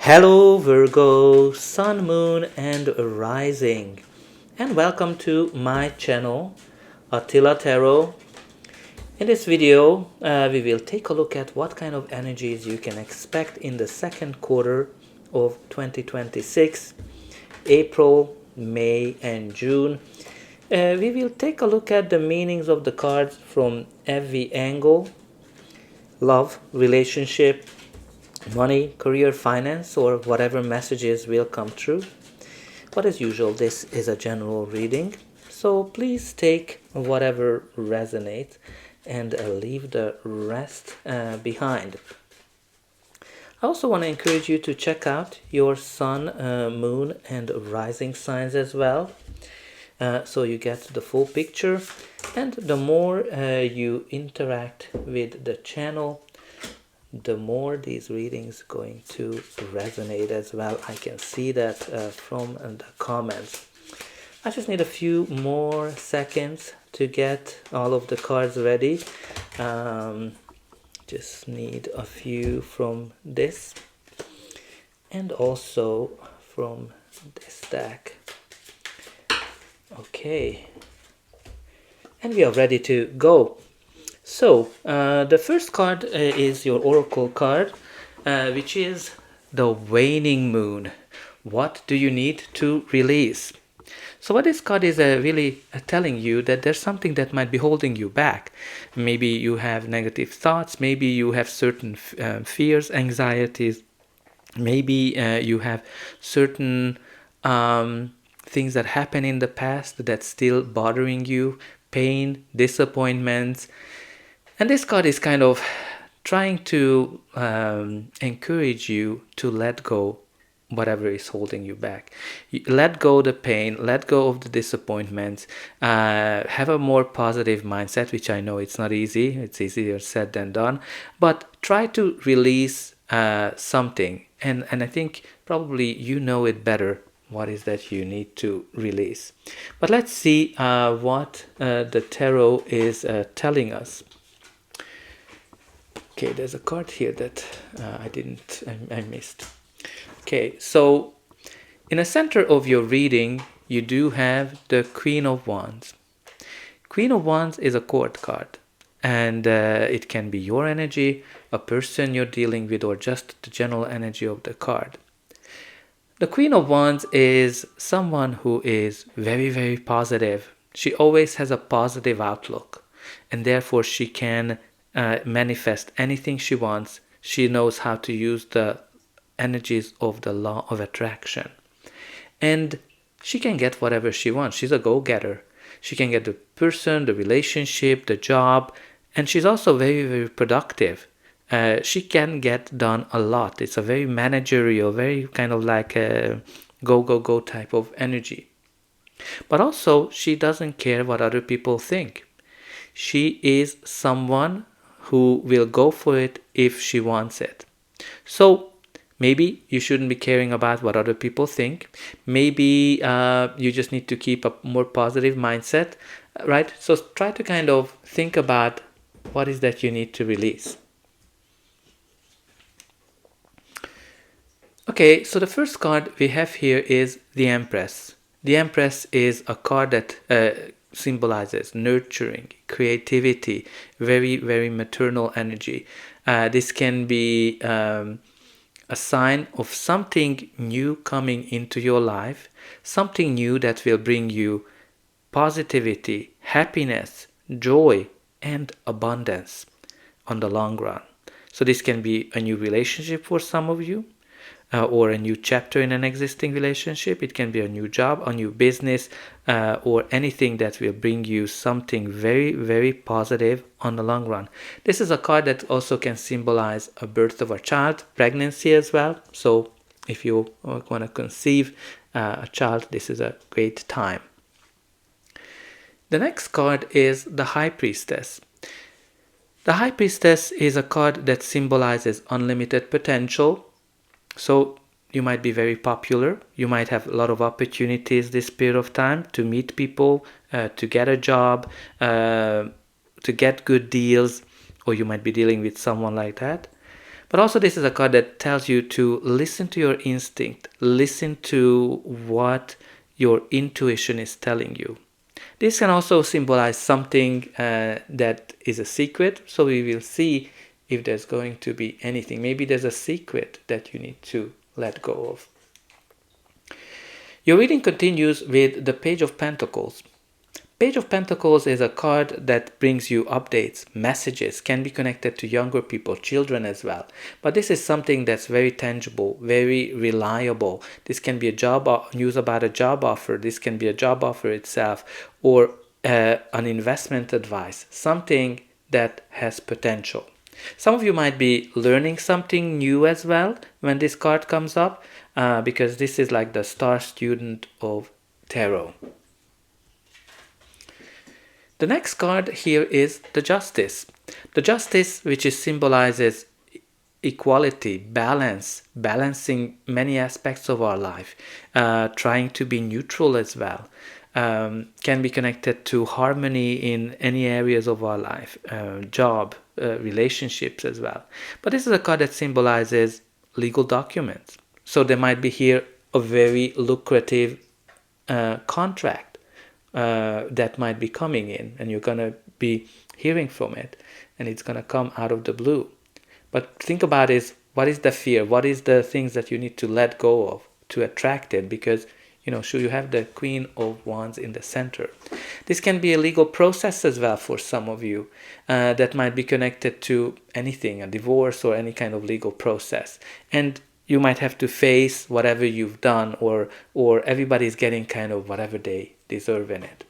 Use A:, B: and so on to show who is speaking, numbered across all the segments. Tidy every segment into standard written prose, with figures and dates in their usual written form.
A: Hello Virgo, Sun, Moon and Rising, and welcome to my channel Attila Tarot. In this video we will take a look at what kind of energies you can expect in the second quarter of 2026, April, May and June. We will take a look at the meanings of the cards from every angle: love, relationship, money, career, finance, or whatever messages will come through. But as usual, this is a general reading, so please take whatever resonates and leave the rest behind. I also want to encourage you to check out your sun, moon, and rising signs as well, so you get the full picture. And the more you interact with the channel, the more these readings going to resonate as well. I can see that from the comments. I just need a few more seconds to get all of the cards ready. Just need a few from this and also from this deck. Okay, and we are ready to go. So the first card is your oracle card, which is the waning moon. What do you need to release? So what this card is really telling you, that there's something that might be holding you back. Maybe you have negative thoughts, maybe you have certain fears, anxieties, maybe you have certain things that happen in the past that's still bothering you, pain, disappointments. And this card is kind of trying to encourage you to let go whatever is holding you back. Let go the pain, let go of the disappointments, have a more positive mindset, which I know it's not easy. It's easier said than done. But try to release something. And I think probably you know it better. What is that you need to release? But let's see what the tarot is telling us. Okay, there's a card here that I missed. Okay, so in the center of your reading, you do have the Queen of Wands. Queen of Wands is a court card, and it can be your energy, a person you're dealing with, or just the general energy of the card. The Queen of Wands is someone who is very, very positive. She always has a positive outlook, and therefore she can manifest anything she wants. She knows how to use the energies of the law of attraction, and she can get whatever she wants. She's a go-getter. She can get the person, the relationship, the job, and she's also very, very productive. She can get done a lot. It's a very managerial, very kind of like a go type of energy. But also, she doesn't care what other people think. She is someone who will go for it if she wants it. So maybe you shouldn't be caring about what other people think. Maybe you just need to keep a more positive mindset, right? So try to kind of think about what is that you need to release. Okay, so the first card we have here is the Empress. The Empress is a card that symbolizes nurturing, creativity, very, very maternal energy. This can be a sign of something new coming into your life, something new that will bring you positivity, happiness, joy, and abundance on the long run. So this can be a new relationship for some of you, or a new chapter in an existing relationship. It can be a new job, a new business, or anything that will bring you something very, very positive on the long run. This is a card that also can symbolize a birth of a child, pregnancy as well. So if you want to conceive a child, this is a great time. The next card is the High Priestess. The High Priestess is a card that symbolizes unlimited potential. So you might be very popular. You might have a lot of opportunities this period of time to meet people, to get a job, to get good deals, or you might be dealing with someone like that. But also this is a card that tells you to listen to your instinct, listen to what your intuition is telling you. This can also symbolize something that is a secret, so we will see if there's going to be anything. Maybe there's a secret that you need to let go of. Your reading continues with the Page of Pentacles. Page of Pentacles is a card that brings you updates, messages, can be connected to younger people, children as well. But this is something that's very tangible, very reliable. This can be news about a job offer. This can be a job offer itself, or an investment advice, something that has potential. Some of you might be learning something new as well when this card comes up, because this is like the star student of tarot. The next card here is the Justice. The Justice, which symbolizes equality, balance, balancing many aspects of our life, trying to be neutral as well. Can be connected to harmony in any areas of our life, job, relationships as well. But this is a card that symbolizes legal documents. So there might be here a very lucrative contract that might be coming in, and you're going to be hearing from it, and it's going to come out of the blue. But think about is, what is the fear? What is the things that you need to let go of to attract it? Because, should you have the Queen of Wands in the center. This can be a legal process as well for some of you that might be connected to anything, a divorce or any kind of legal process. And you might have to face whatever you've done, or everybody's getting kind of whatever they deserve in it.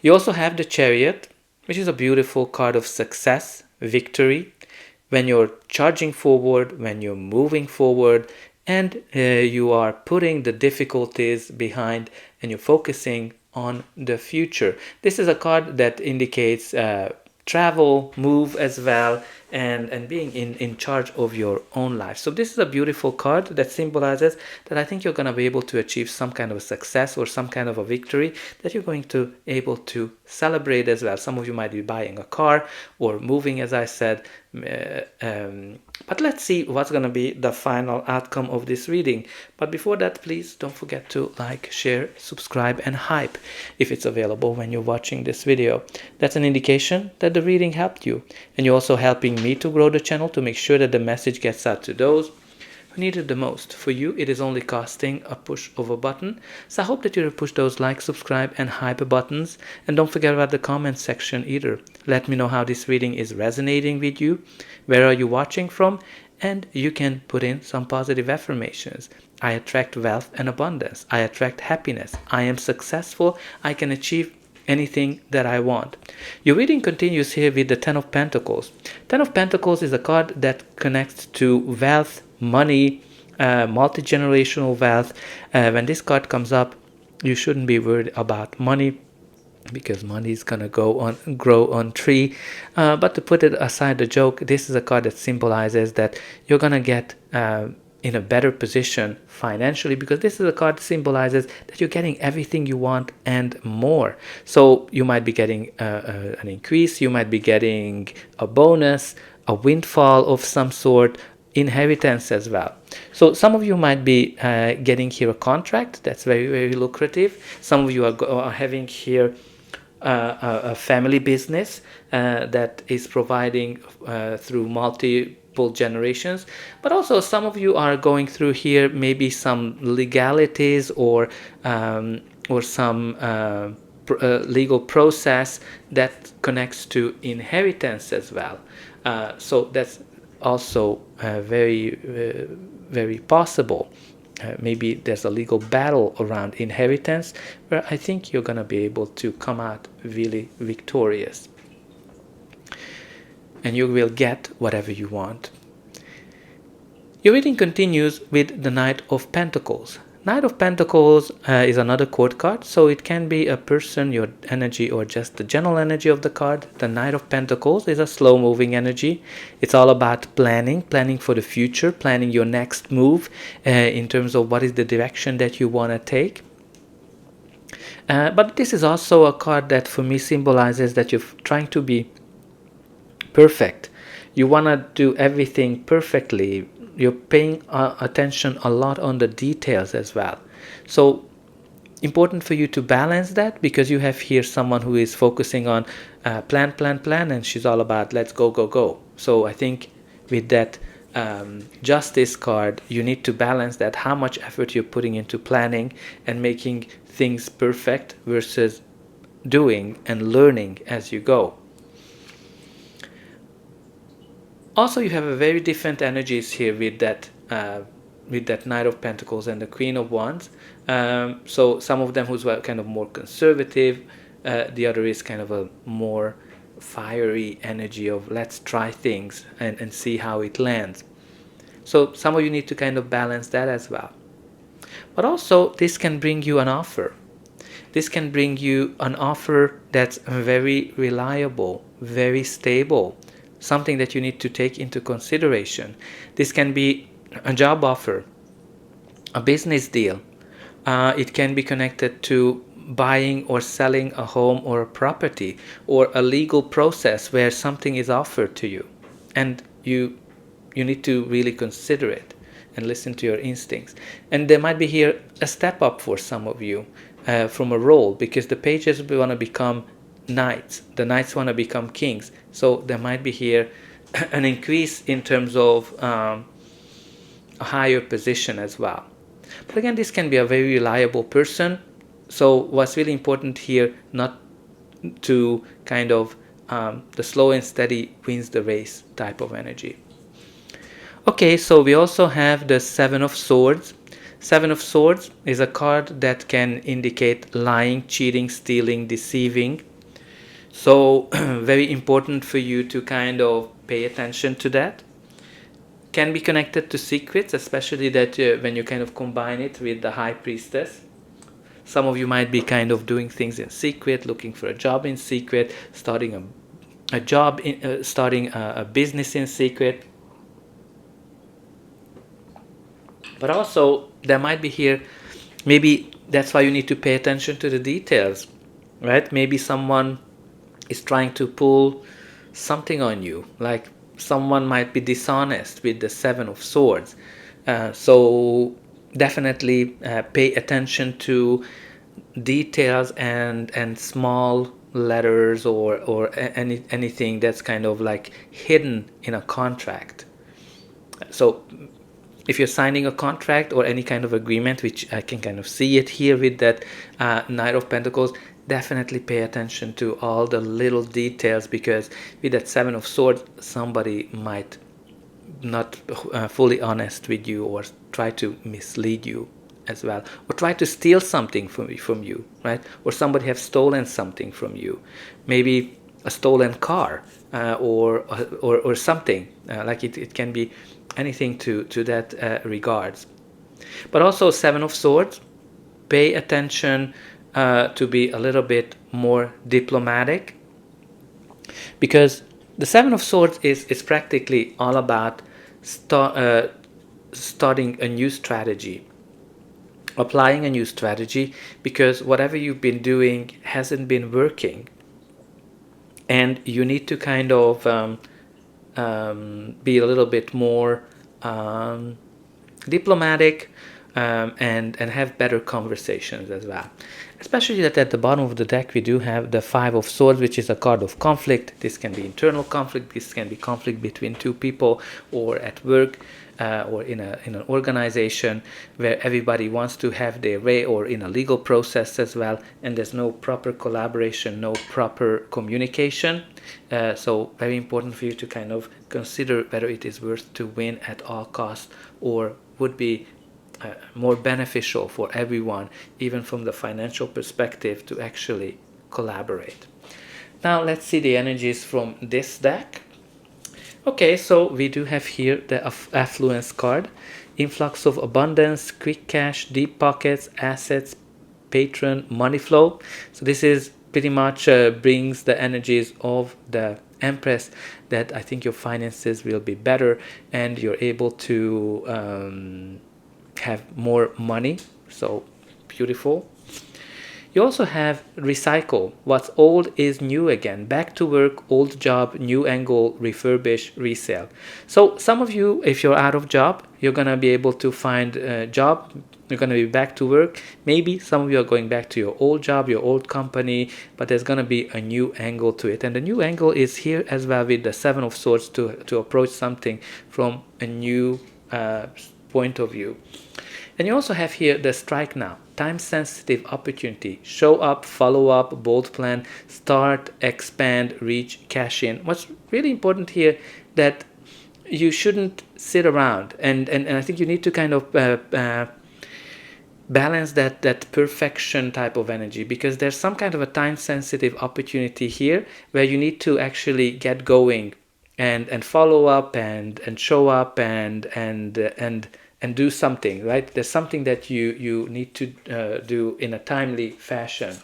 A: You also have the Chariot, which is a beautiful card of success, victory, when you're charging forward, when you're moving forward, and you are putting the difficulties behind and you're focusing on the future. This is a card that indicates travel, move as well, and being in charge of your own life. So this is a beautiful card that symbolizes that I think you're going to be able to achieve some kind of a success or some kind of a victory that you're going to able to celebrate as well. Some of you might be buying a car or moving, as I said. But let's see what's going to be the final outcome of this reading. But before that, please don't forget to like, share, subscribe, and hype if it's available when you're watching this video. That's an indication that the reading helped you, and you're also helping me to grow the channel, to make sure that the message gets out to those who need it the most. For you, it is only costing a push of a button. So I hope that you push those like, subscribe, and hype buttons. And don't forget about the comment section either. Let me know how this reading is resonating with you. Where are you watching from? And you can put in some positive affirmations. I attract wealth and abundance. I attract happiness. I am successful. I can achieve anything that I want. Your reading continues here with the Ten of Pentacles. Ten of Pentacles is a card that connects to wealth, money, multi-generational wealth. When this card comes up, you shouldn't be worried about money, because money is gonna grow on tree. But to put it aside the joke, this is a card that symbolizes that you're gonna get in a better position financially, because this is a card that symbolizes that you're getting everything you want and more. So you might be getting an increase, you might be getting a bonus, a windfall of some sort, inheritance as well. So some of you might be getting here a contract that's very, very lucrative. Some of you are having here a family business that is providing through multiple generations. But also some of you are going through here maybe some legalities or some legal process that connects to inheritance as well. So that's also very possible. Maybe there's a legal battle around inheritance, where I think you're going to be able to come out really victorious. And you will get whatever you want. Your reading continues with the Knight of Pentacles. Knight of Pentacles is another court card, so it can be a person, your energy, or just the general energy of the card. The Knight of Pentacles is a slow-moving energy. It's all about planning for the future, planning your next move in terms of what is the direction that you want to take. But this is also a card that for me symbolizes that you're trying to be perfect. You want to do everything perfectly. You're paying attention a lot on the details as well. So important for you to balance that, because you have here someone who is focusing on plan, and she's all about let's go, go, go. So I think with that justice card, you need to balance that, how much effort you're putting into planning and making things perfect versus doing and learning as you go. Also, you have a very different energies here with that Knight of Pentacles and the Queen of Wands. So some of them who's kind of more conservative, the other is kind of a more fiery energy of let's try things and see how it lands. So some of you need to kind of balance that as well. But also, this can bring you an offer. This can bring you an offer that's very reliable, very stable, something that you need to take into consideration. This can be a job offer, a business deal. It can be connected to buying or selling a home or a property, or a legal process where something is offered to you. And you need to really consider it and listen to your instincts. And there might be here a step up for some of you from a role, because the pages want to become knights. The knights want to become kings. So there might be here an increase in terms of a higher position as well. But again, this can be a very reliable person. So what's really important here, not to kind of the slow and steady wins the race type of energy. Okay, so we also have the Seven of Swords. Seven of Swords is a card that can indicate lying, cheating, stealing, deceiving. So very important for you to kind of pay attention to that. Can be connected to secrets, especially that when you kind of combine it with the High Priestess. Some of you might be kind of doing things in secret, looking for a job in secret, starting a job, starting a business in secret. But also, there might be here, maybe that's why you need to pay attention to the details, right? Maybe someone is trying to pull something on you, like someone might be dishonest with the Seven of Swords. So definitely pay attention to details and small letters or anything that's kind of like hidden in a contract. So if you're signing a contract or any kind of agreement, which I can kind of see it here with that Knight of Pentacles, definitely pay attention to all the little details, because with that Seven of Swords, somebody might not fully honest with you, or try to mislead you as well, or try to steal something from you, right? Or somebody have stolen something from you, maybe a stolen car or something like it can be anything to that regards. But also Seven of Swords, pay attention to be a little bit more diplomatic, because the Seven of Swords is practically all about starting a new strategy, applying a new strategy, because whatever you've been doing hasn't been working, and you need to kind of be a little bit more diplomatic and have better conversations as well. Especially that at the bottom of the deck we do have the Five of Swords, which is a card of conflict. This can be internal conflict, this can be conflict between two people, or at work, or in an organization where everybody wants to have their way, or in a legal process as well, and there's no proper collaboration, no proper communication. So very important for you to kind of consider whether it is worth to win at all costs, or would be more beneficial for everyone, even from the financial perspective, to actually collaborate. Now let's see the energies from this deck. Okay, so we do have here the affluence card, influx of abundance, quick cash, deep pockets, assets, patron, money flow. So this is pretty much brings the energies of the Empress, that I think your finances will be better and you're able to have more money. So beautiful. You also have recycle. What's old is new again. Back to work, old job, new angle, refurbish, resell. So some of you, if you're out of job, you're going to be able to find a job. You're going to be back to work. Maybe some of you are going back to your old job, your old company, but there's going to be a new angle to it. And the new angle is here as well with the Seven of Swords to approach something from a new point of view. And you also have here the strike now, time sensitive opportunity. Show up, follow up, bold plan, start, expand, reach, cash in. What's really important here that you shouldn't sit around, and I think you need to kind of balance that perfection type of energy, because there's some kind of a time sensitive opportunity here where you need to actually get going and follow up and show up and do something, right? There's something that you need to do in a timely fashion.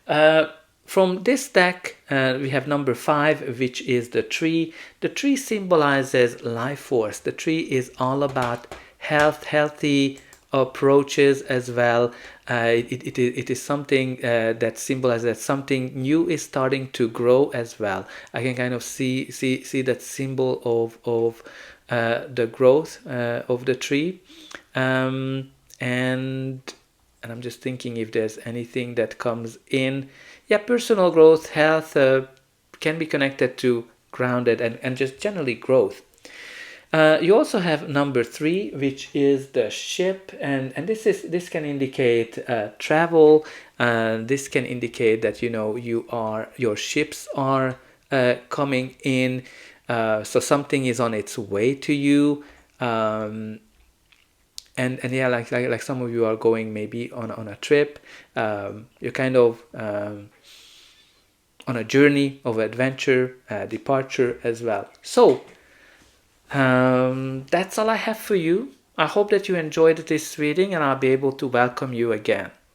A: From this deck, we have number 5, which is the tree. The tree symbolizes life force. The tree is all about health, healthy approaches as well. It is something that symbolizes that something new is starting to grow as well. I can kind of see that symbol of the growth of the tree, and I'm just thinking if there's anything that comes in. Yeah, personal growth, health can be connected to grounded and just generally growth. You also have number 3, which is the ship, and this can indicate travel. This can indicate that your ships are coming in, so something is on its way to you. And yeah, like some of you are going maybe on a trip. You're kind of on a journey of adventure, departure as well. So that's all I have for you. I hope that you enjoyed this reading, and I'll be able to welcome you again.